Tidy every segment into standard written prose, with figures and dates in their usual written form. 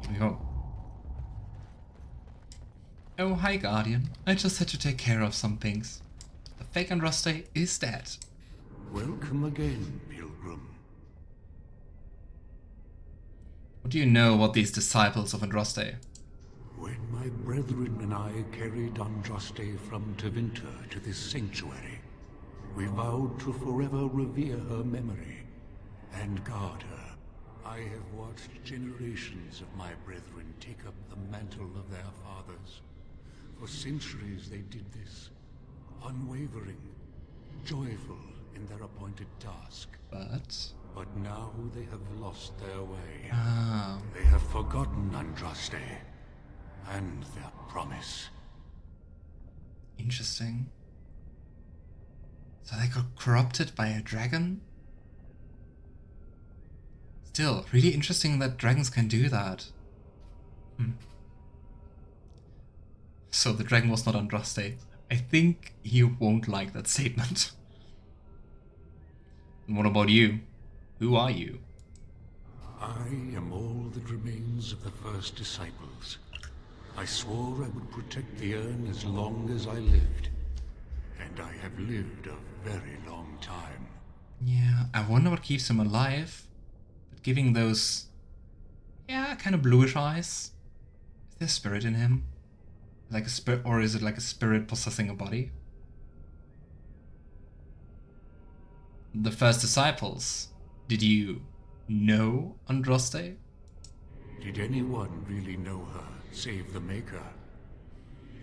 Here we go. Oh, hi Guardian. I just had to take care of some things. The fake Andraste is dead. Welcome again, Pilgrim. What do you know about these disciples of Andraste? When my brethren and I carried Andraste from Tevinter to this sanctuary, we vowed to forever revere her memory and guard her. I have watched generations of my brethren take up the mantle of their fathers. For centuries they did this, unwavering, joyful in their appointed task. But now they have lost their way. They have forgotten Andraste and their promise. Interesting. So they got corrupted by a dragon? Still, really interesting that dragons can do that. So the dragon was not Andraste. I think you won't like that statement. And what about you? Who are you? I am all that remains of the first disciples. I swore I would protect the urn as long as I lived. And I have lived a very long time. Yeah, I wonder what keeps him alive. But giving those, kind of bluish eyes. Is there spirit in him? Like a spirit, or is it like a spirit possessing a body? The first disciples. Did you know Andraste? Did anyone really know her, save the Maker?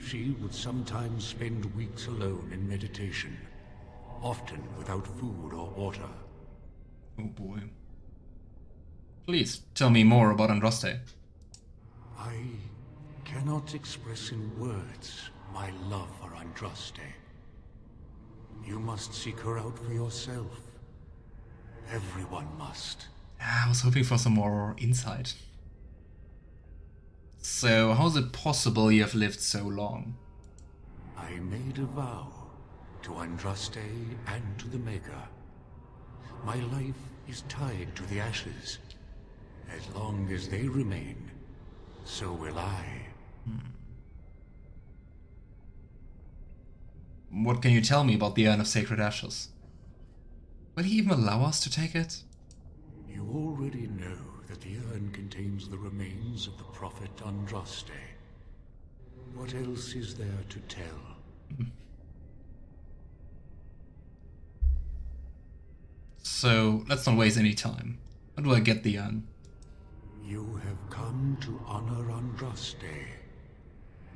She would sometimes spend weeks alone in meditation, often without food or water. Oh boy. Please, tell me more about Andraste. I cannot express in words my love for Andraste. You must seek her out for yourself. Everyone must. I was hoping for some more insight. So, how is it possible you have lived so long? I made a vow to Andraste and to the Maker. My life is tied to the ashes. As long as they remain, so will I. What can you tell me about the Urn of Sacred Ashes? Will he even allow us to take it? You already know that the urn contains the remains of the prophet Andraste. What else is there to tell? So, let's not waste any time. How do I get the urn? You have come to honor Andraste,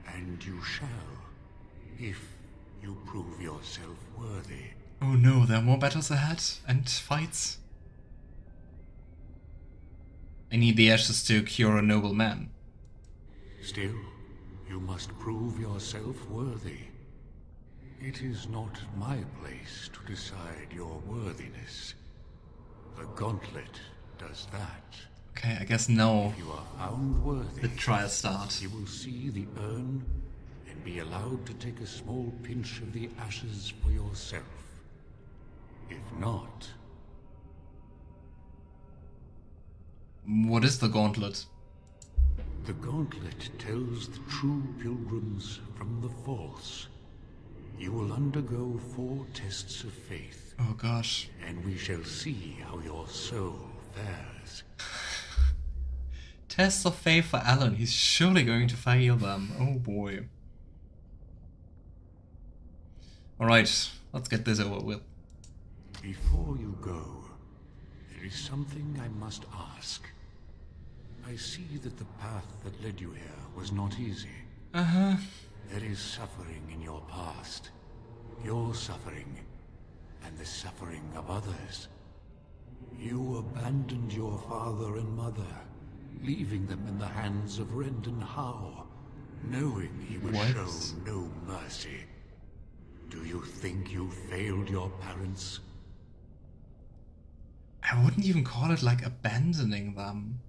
and you shall, if you prove yourself worthy. Oh no, there are more battles ahead, and fights. I need the ashes to cure a noble man. Still, you must prove yourself worthy. It is not my place to decide your worthiness. The gauntlet does that. Okay, I guess now If you are found worthy, the trial starts. you will see the urn and be allowed to take a small pinch of the ashes for yourself. If not... What is the gauntlet? The gauntlet tells the true pilgrims from the false. You will undergo 4 tests of faith. Oh gosh. And we shall see how your soul fares. Tests of faith for Alan. He's surely going to fail them. Oh boy. Alright, let's get this over with. Before you go, there is something I must ask. I see that the path that led you here was not easy. There is suffering in your past. Your suffering, and the suffering of others. You abandoned your father and mother, leaving them in the hands of Rendon Howe, knowing he would show no mercy. Do you think you failed your parents? I wouldn't even call it like abandoning them.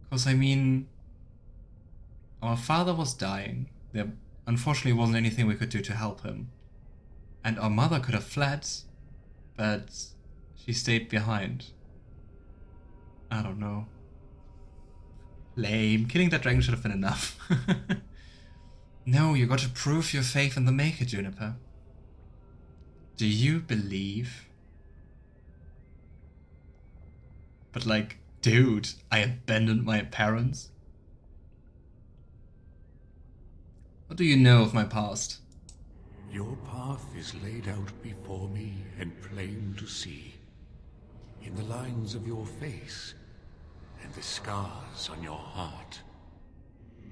Because I mean, our father was dying. There unfortunately wasn't anything we could do to help him. And our mother could have fled, but she stayed behind. I don't know. Lame. Killing that dragon should have been enough. No, you got to prove your faith in the Maker, Juniper. Do you believe? But like, dude, I abandoned my parents? What do you know of my past? Your path is laid out before me and plain to see. In the lines of your face and the scars on your heart.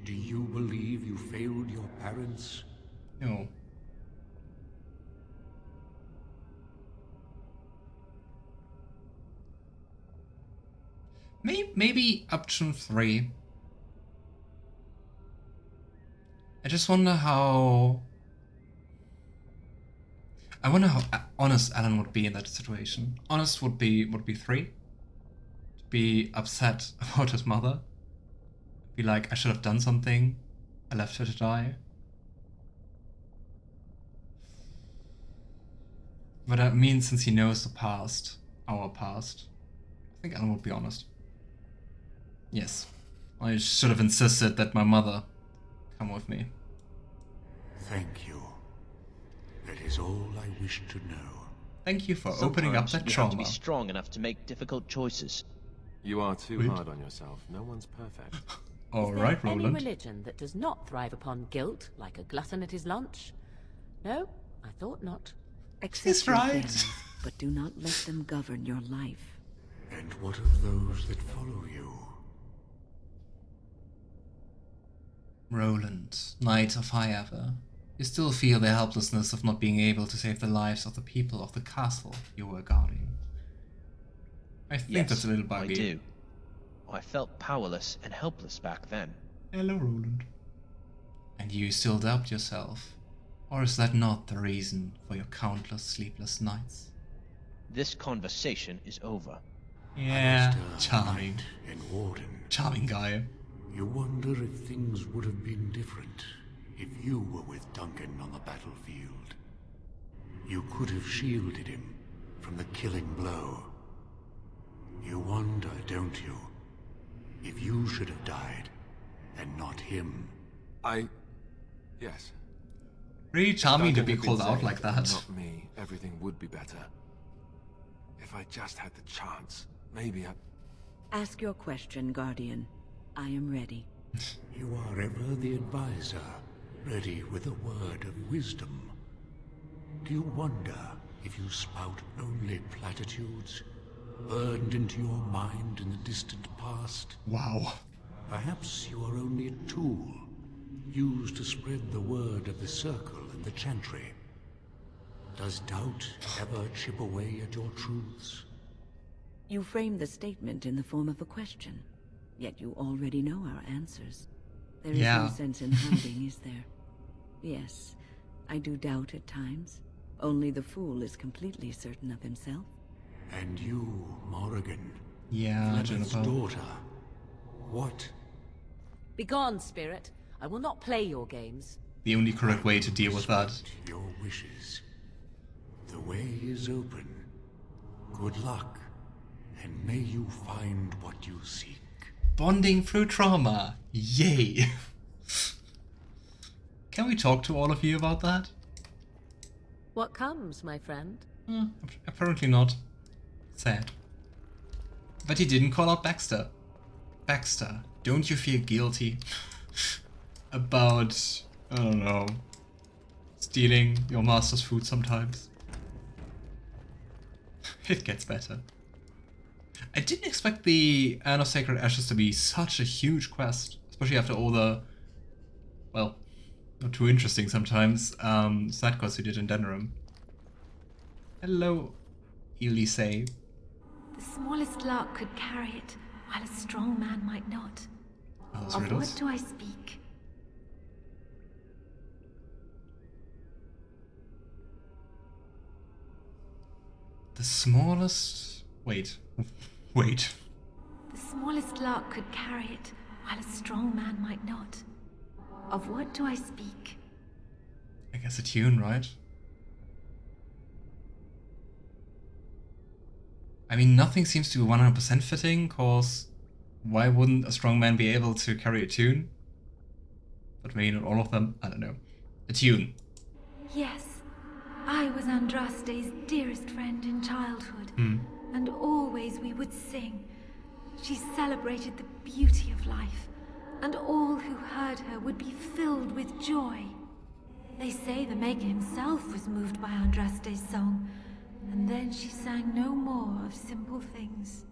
Do you believe you failed your parents? No. Maybe option 3. I just wonder how... I wonder how honest Alan would be in that situation. Honest would be 3. To be upset about his mother. Be like, I should have done something. I left her to die. But I mean, since he knows the past, our past, I think Alan would be honest. Yes. I should have insisted that my mother come with me. Thank you. That is all I wish to know. Thank you for opening up that trauma. You have to be strong enough to make difficult choices. You are too hard on yourself. No one's perfect. All Is right, there any Roland. religion that does not thrive upon guilt, like a glutton at his lunch? No, I thought not. Accept He's your right. failings, but do not let them govern your life. And what of those that follow you? Roland, Knight of High Ever. You still feel the helplessness of not being able to save the lives of the people of the castle you were guarding. I think Yes, that's a little buggy. I do. I felt powerless and helpless back then. Hello, Roland. And you still doubt yourself? Or is that not the reason for your countless sleepless nights? This conversation is over. Yeah, Alistair, charming. Knight and Warden. Charming guy. You wonder if things would have been different if you were with Duncan on the battlefield. You could have shielded him from the killing blow. You wonder, don't you, if you should have died and not him. Yes. Really charming to Duncan be had been called out saying like that that. Not me. Everything would be better. If I just had the chance, maybe I... Ask your question, Guardian. I am ready. You are ever the advisor, ready with a word of wisdom. Do you wonder if you spout only platitudes, burned into your mind in the distant past? Wow. Perhaps you are only a tool, used to spread the word of the circle and the chantry. Does doubt ever chip away at your truths? You framed the statement in the form of a question, yet you already know our answers. There is Yeah. no sense in hiding, is there? Yes, I do doubt at times. Only the fool is completely certain of himself. And you, Morrigan, Yeah, Flemeth's Juniper. daughter, what? Begone, spirit. I will not play your games. The only correct way to deal with that. Respect your wishes. The way is open. Good luck, and may you find what you seek. Bonding through trauma. Yay. Can we talk to all of you about that? What comes, my friend? Apparently not. Sad. But he didn't call out Baxter. Baxter, don't you feel guilty about, I don't know, stealing your master's food sometimes? It gets better. I didn't expect the Urn of Sacred Ashes to be such a huge quest, especially after all the, well, not too interesting sometimes, side quests we did in Denerim. Hello, Elise. The smallest lark could carry it, while a strong man might not. Oh, those Of riddles. what do I speak? The smallest... Wait. Wait. The smallest lark could carry it, while a strong man might not. Of what do I speak? I guess a tune, right? I mean, nothing seems to be 100% fitting, cause why wouldn't a strong man be able to carry a tune? But maybe not all of them. I don't know. A tune. Yes, I was Andraste's dearest friend in childhood, and always we would sing. She celebrated the beauty of life, and all who heard her would be filled with joy. They say the Maker himself was moved by Andraste's song, and then she sang no more of simple things.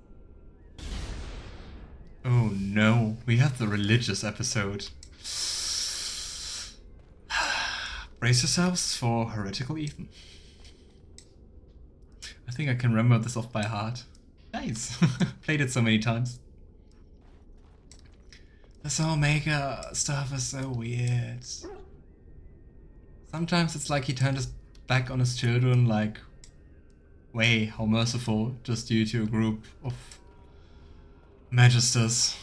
Oh no, we have the religious episode. Brace yourselves for heretical Ethan. I think I can remember this off by heart. Nice. Played it so many times. The Soulmaker stuff is so weird. Sometimes it's like he turned his back on his children, like, way, how merciful, just due to a group of magisters.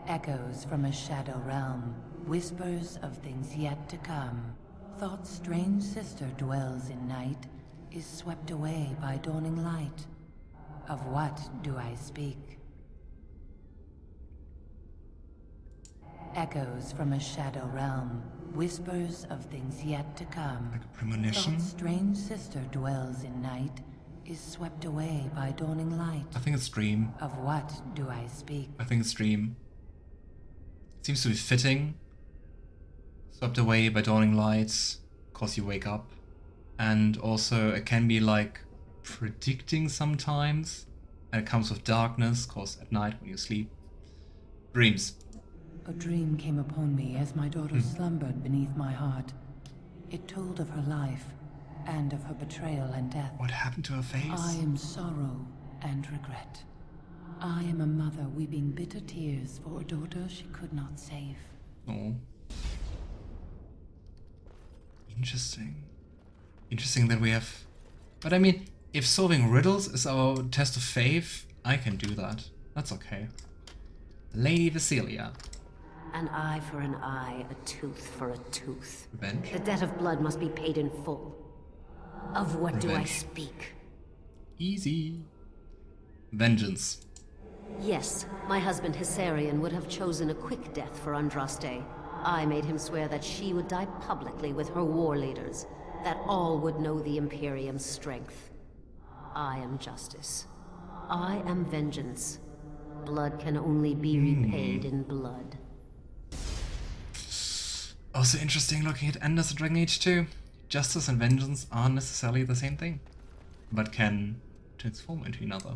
Echoes from a shadow realm, whispers of things yet to come. Thought's strange sister dwells in night, is swept away by dawning light. Of what do I speak? Echoes from a shadow realm, whispers of things yet to come. Like a premonition? Thought's strange sister dwells in night, is swept away by dawning light. I think it's Dream. Of what do I speak? I think it's Dream. It seems to be fitting. Swept away by dawning lights, cause you wake up. And also it can be like predicting sometimes. And it comes with darkness, cause at night when you sleep. Dreams. A dream came upon me as my daughter slumbered beneath my heart. It told of her life, and of her betrayal and death. What happened to her face? I am sorrow and regret. I am a mother weeping bitter tears for a daughter she could not save. Oh. Interesting. Interesting that we have... But I mean, if solving riddles is our test of faith, I can do that. That's okay. Lady Vasilia. An eye for an eye, a tooth for a tooth. Revenge. The debt of blood must be paid in full. Of what do I Revenge. speak? Easy. Vengeance. Yes, my husband Hysarian would have chosen a quick death for Andraste. I made him swear that she would die publicly with her war leaders, that all would know the Imperium's strength. I am justice. I am vengeance. Blood can only be repaid in blood. Also interesting looking at Anders in Dragon Age 2. Justice and vengeance aren't necessarily the same thing, but can transform into another.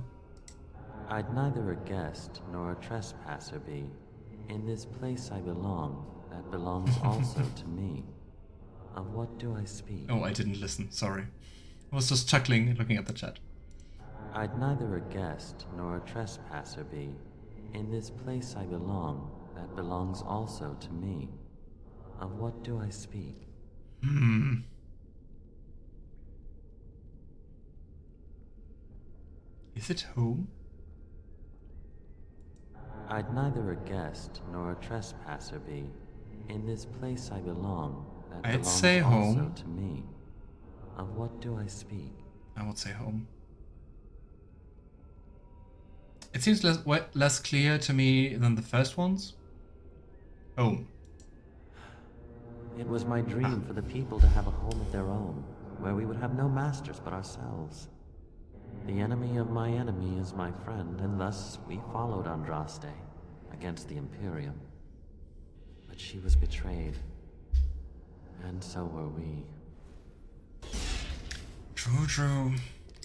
I'd neither a guest nor a trespasser be. In this place I belong, that belongs also to me. Of what do I speak? Oh, I didn't listen, sorry. I was just chuckling and looking at the chat. I'd neither a guest nor a trespasser be. In this place I belong, that belongs also to me. Of what do I speak? Is it home? I'd neither a guest nor a trespasser be. In this place I belong, that I'd belongs say also home. to me. Of what do I speak? I would say home. It seems less clear to me than the first ones. Home. It was my dream for the people to have a home of their own, where we would have no masters but ourselves. The enemy of my enemy is my friend, and thus we followed Andraste against the Imperium. But she was betrayed, and so were we. True.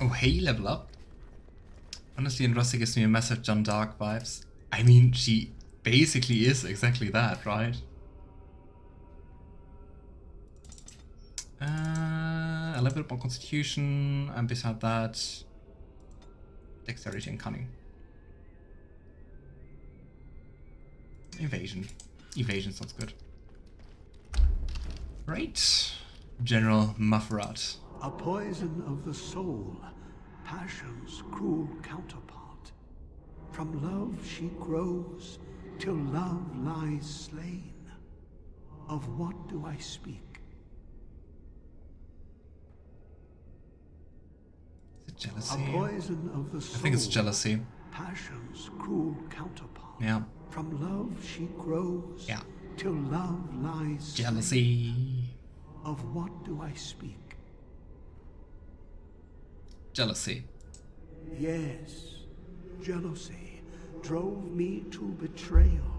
Oh, hey, level up. Honestly, Andraste gives me a massive John Dark vibes. I mean, she basically is exactly that, right? A little bit more constitution, and beside that, dexterity and cunning. Evasion. Evasion sounds good. Right. General Mufferat. A poison of the soul, passion's cruel counterpart. From love she grows, till love lies slain. Of what do I speak? Is it jealousy? A poison of the soul. I think it's jealousy. Passion's cruel counterpart. Yeah. From love she grows. Yeah. Till love lies. Jealousy. Of what do I speak? Jealousy. Yes, jealousy drove me to betrayal.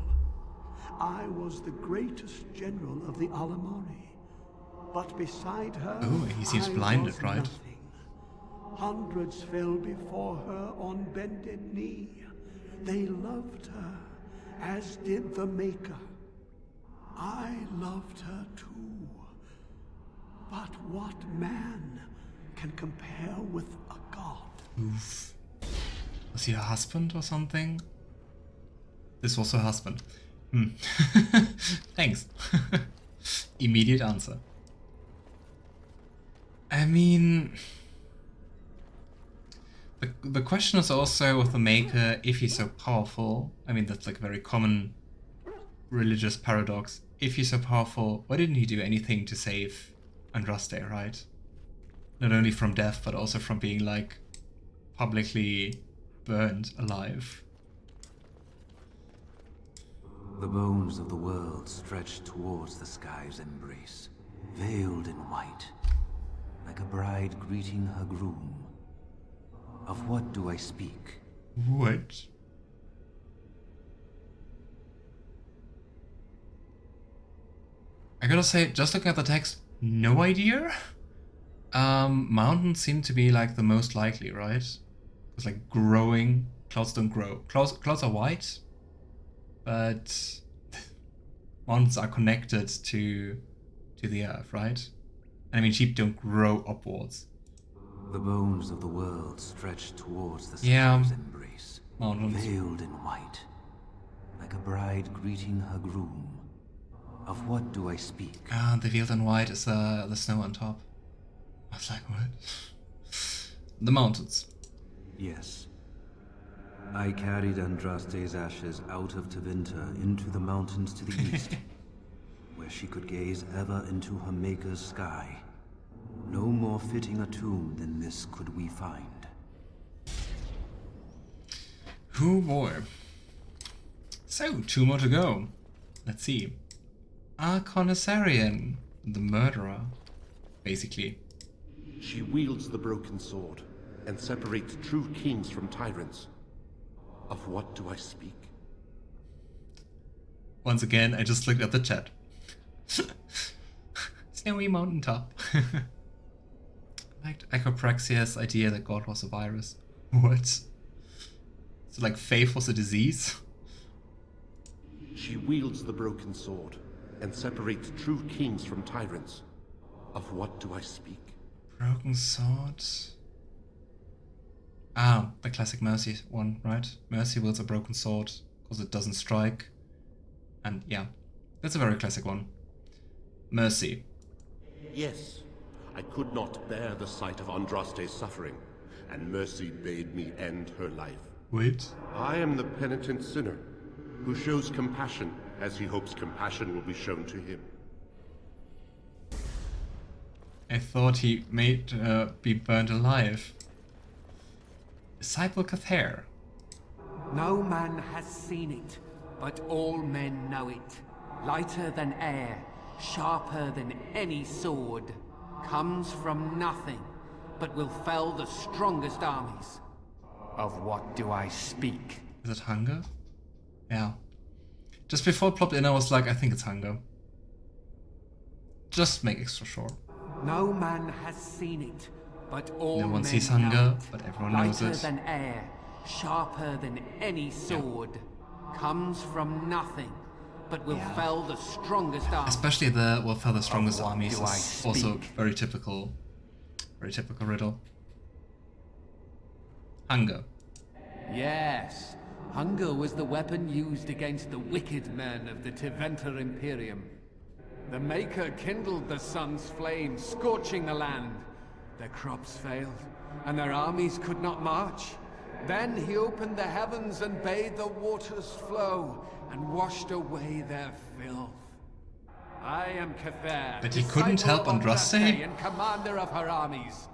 I was the greatest general of the Alamari, but beside her, Oh, he seems blinded, right? Nothing. Hundreds fell before her on bended knee. They loved her, as did the Maker. I loved her too. But what man can compare with a god? Oof. Was he her husband or something? This was her husband. Thanks. Immediate answer. I mean... The question is also with the Maker, if he's so powerful, I mean that's like a very common religious paradox. If he's so powerful, why didn't he do anything to save Andraste, right? Not only from death, but also from being like publicly burned alive. The bones of the world stretched towards the sky's embrace, veiled in white, like a bride greeting her groom. Of what do I speak? What? I gotta say, just looking at the text, no idea? Mountains seem to be like the most likely, right? It's like growing, clouds don't grow. Clouds are white, but mountains are connected to the earth, right? And I mean, sheep don't grow upwards. The bones of the world stretched towards the sky's embrace, mountains. Veiled in white, like a bride greeting her groom. Of what do I speak? Ah, the veiled in white is the snow on top. I was like, what? The mountains. Yes. I carried Andraste's ashes out of Tevinter into the mountains to the east, where she could gaze ever into her Maker's sky. No more fitting a tomb than this could we find. Oh boy. So, 2 more to go. Let's see. Commissarian, the murderer, basically. She wields the broken sword and separates true kings from tyrants. Of what do I speak? Once again, I just looked at the chat. Snowy mountaintop. Liked Echopraxia's idea that God was a virus. What? So like faith was a disease? She wields the broken sword and separates true kings from tyrants. Of what do I speak? Broken sword. Ah, the classic Mercy one, right? Mercy wields a broken sword because it doesn't strike. And yeah, that's a very classic one. Mercy. Yes, I could not bear the sight of Andraste's suffering, and Mercy bade me end her life. Wait. I am the penitent sinner, who shows compassion as he hopes compassion will be shown to him. I thought he made be burned alive. Disciple Cathair. No man has seen it, but all men know it. Lighter than air, sharper than any sword, comes from nothing, but will fell the strongest armies. Of what do I speak? Is it hunger? Yeah. Just before it plopped in, I was like, I think it's hunger. Just make extra sure. No man has seen it, but all No one men sees know hunger, it. but everyone knows it. Lighter than air, sharper than any sword, comes from nothing, but will fell the strongest armies. Especially the will fell the strongest Of what armies do I is also speak? very typical riddle. Hunger. Yes, hunger was the weapon used against the wicked men of the Tevinter Imperium. The Maker kindled the sun's flame, scorching the land. Their crops failed, and their armies could not march. Then he opened the heavens and bade the waters flow, and washed away their filth. I am Cathair, But he couldn't help disciple of Andraste? Andraste and commander of her armies.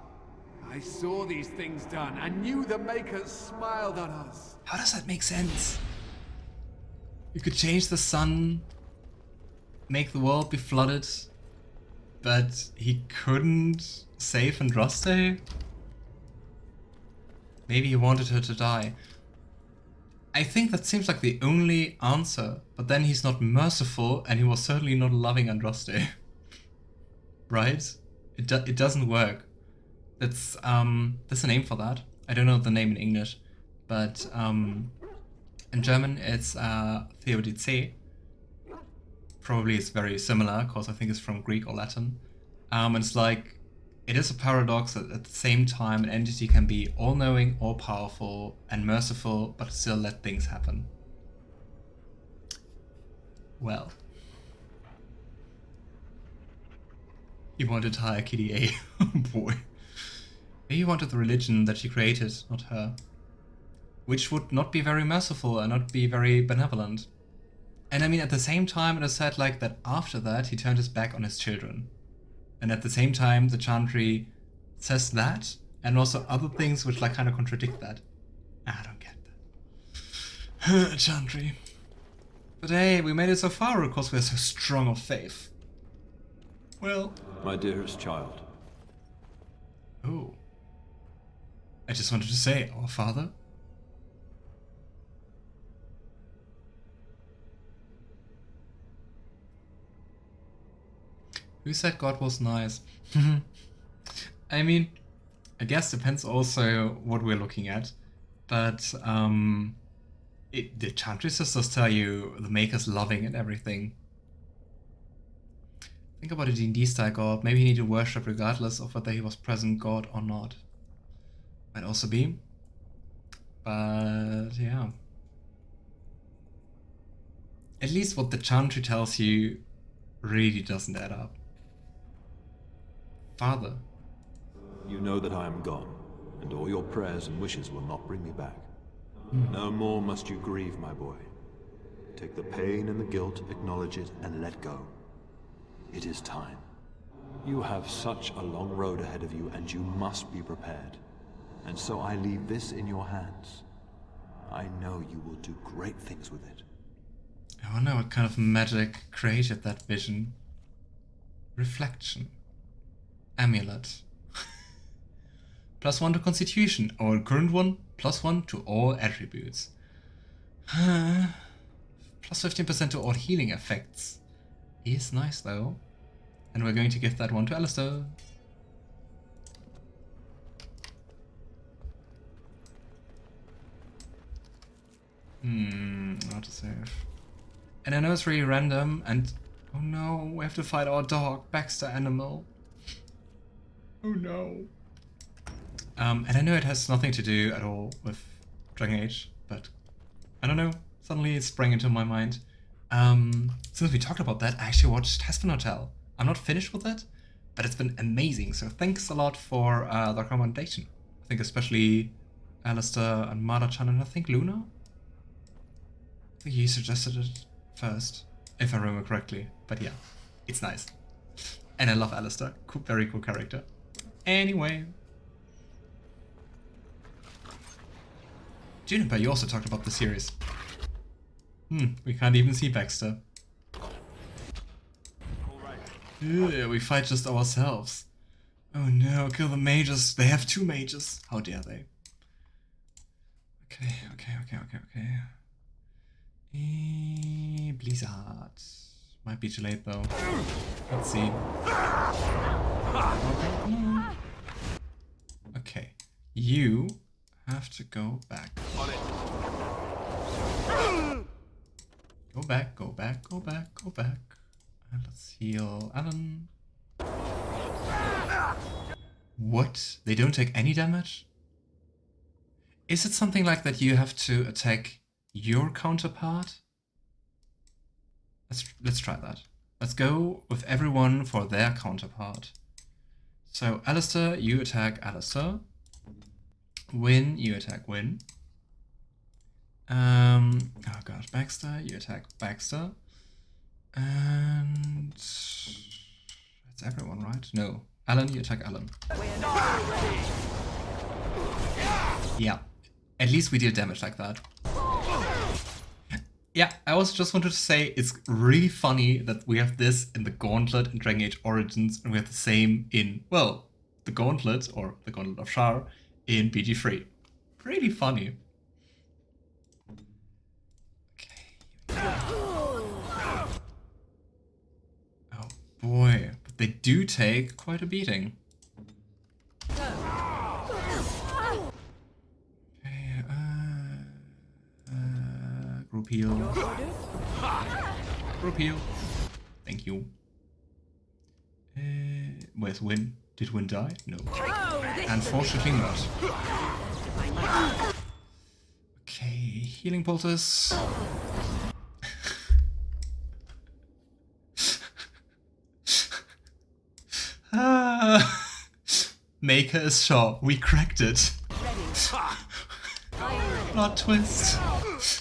I saw these things done and knew the Makers smiled on us. How does that make sense? You could change the sun, make the world be flooded, but he couldn't save Andraste? Maybe he wanted her to die. I think that seems like the only answer, but then he's not merciful and he was certainly not loving Andraste. Right? It doesn't work. There's a name for that. I don't know the name in English, but in German it's Theodice. Probably it's very similar, because I think it's from Greek or Latin. And it's like, it is a paradox that at the same time an entity can be all-knowing, all-powerful, and merciful, but still let things happen. Well. He wanted to hire Kitty A. Oh boy. Maybe he wanted the religion that she created, not her. Which would not be very merciful and not be very benevolent. And I mean, at the same time, it is said like that after that, he turned his back on his children. And at the same time, the chantry says that, and also other things which like kind of contradict that. I don't get that. Chantry. But hey, we made it so far because we're so strong of faith. Well... My dearest child. Oh. I just wanted to say, our father. Who said God was nice? I mean, I guess depends also what we're looking at. But the Chantry Sisters tell you the Maker's loving and everything. Think about a D&D style god. Maybe he needed worship regardless of whether he was present god or not. Might also be. But yeah. At least what the Chantry tells you really doesn't add up. Father. You know that I am gone, and all your prayers and wishes will not bring me back. No more must you grieve, my boy. Take the pain and the guilt, acknowledge it, and let go. It is time. You have such a long road ahead of you, and you must be prepared. And so I leave this in your hands. I know you will do great things with it. I wonder what kind of magic created that vision. Reflection. Amulet. +1 to Constitution. Our current one, +1 to all attributes. +15% to all healing effects. Is nice though. And we're going to give that one to Alistair. How to save. And I know it's really random and... Oh no, we have to fight our dog, Baxter Animal. Oh no. And I know it has nothing to do at all with Dragon Age, but I don't know, suddenly it sprang into my mind. Since we talked about that, I actually watched Hespen Hotel. I'm not finished with it, but it's been amazing, so thanks a lot for the recommendation. I think especially Alistair and Mada-chan and I think Luna? I think he suggested it first, if I remember correctly, but yeah, it's nice. And I love Alistair, very cool character. Anyway. Juniper, you also talked about the series. We can't even see Baxter. Ugh, we fight just ourselves. Oh no, kill the mages. They have 2 mages. How dare they? Okay. Blizzard. Might be too late though. Let's see. Okay. You have to go back. Go back. And let's heal Alan. What? They don't take any damage? Is it something like that you have to attack your counterpart? Let's try that. Let's go with everyone for their counterpart. So Alistair, you attack Alistair. Wynne, you attack Wynne. Oh god, Baxter, you attack Baxter. And that's everyone, right? No. Alan, you attack Alan. Yeah, at least we deal damage like that. Yeah, I also just wanted to say it's really funny that we have this in the Gauntlet in Dragon Age Origins, and we have the same in, well, the Gauntlet, or the Gauntlet of Shar, in BG3. Pretty funny. Okay. Oh boy, but they do take quite a beating. Group heal. Group heal. Thank you. Where's Wynne? Did Wynne die? No. Unfortunately not. Okay, healing poultice. Maker is sure. We cracked it. Plot twist.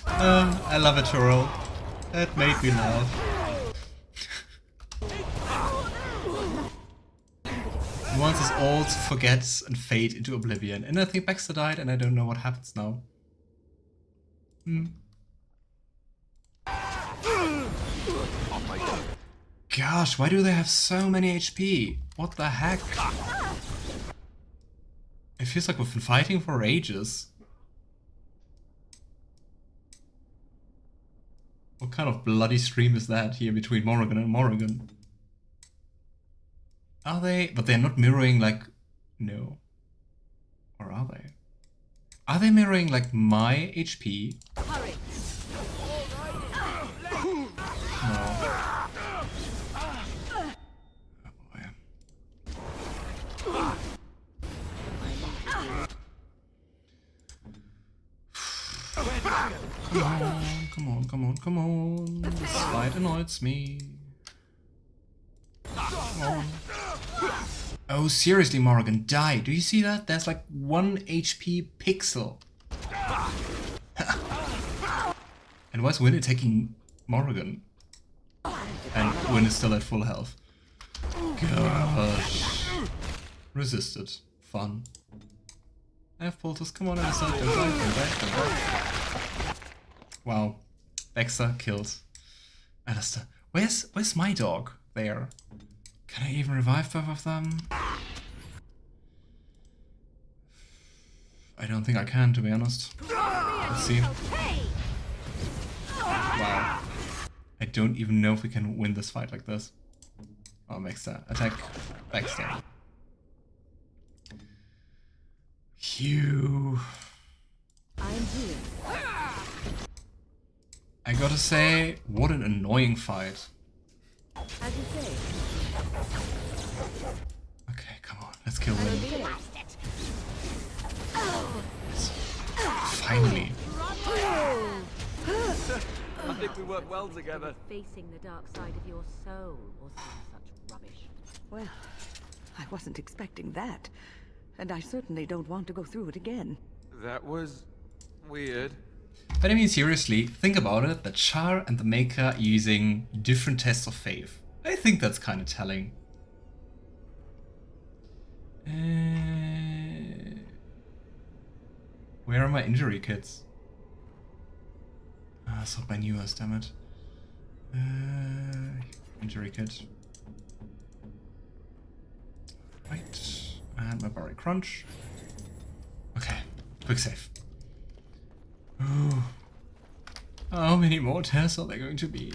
I love it, Tyrell. That made me laugh. He wants us all to forget and fade into oblivion. And I think Baxter died and I don't know what happens now. Gosh, why do they have so many HP? What the heck? It feels like we've been fighting for ages. What kind of bloody stream is that here between Morrigan and Morrigan? Are they? But they're not mirroring like... No. Or are they? Are they mirroring like my HP? Hurry. No. Come on. This fight annoys me. Come on. Oh, seriously, Morrigan, die. Do you see that? There's like 1 HP pixel. And why is Wynne attacking Morrigan? And Wynne is still at full health. Gosh. Resisted. Fun. I have poultice. Come on, Alistair. Don't die. Wow. Baxter killed Alistair. Where's my dog? There. Can I even revive both of them? I don't think I can, to be honest. Let's see. Wow. I don't even know if we can win this fight like this. Oh, Baxter. Attack Baxter. Phew. I'm here. I gotta say, what an annoying fight. As you say. Okay, come on, let's kill Wynne. Finally. I think we work well together. Facing the dark side of your soul or such rubbish. Well, I wasn't expecting that. And I certainly don't want to go through it again. That was weird. But I mean, seriously, think about it, that Shar and the Maker are using different tests of faith. I think that's kind of telling. Where are my injury kits? Ah, it's not my newest, damn it. Injury kit. Right. And Mabari crunch. Okay, quick save. Ooh. How many more tests are there going to be?